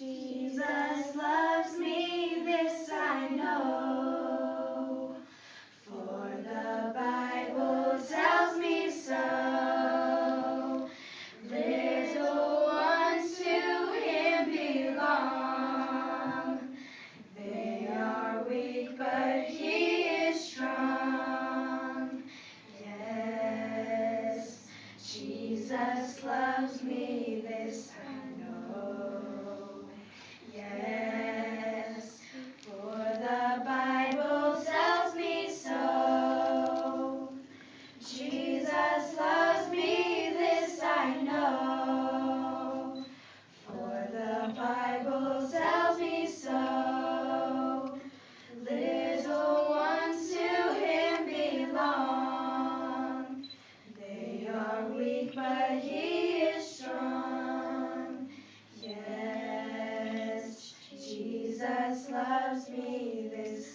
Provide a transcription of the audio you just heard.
Jesus loves me, this I know, for the Bible tells me so. Little ones to him belong. They are weak, but he is strong. Yes, Jesus loves me, this I know. Yes, for the Bible tells me so. Jesus loves me, this I know, for the Bible tells me so. Little ones to him belong. They are weak, but he is strong. Yes, Jesus loves me, this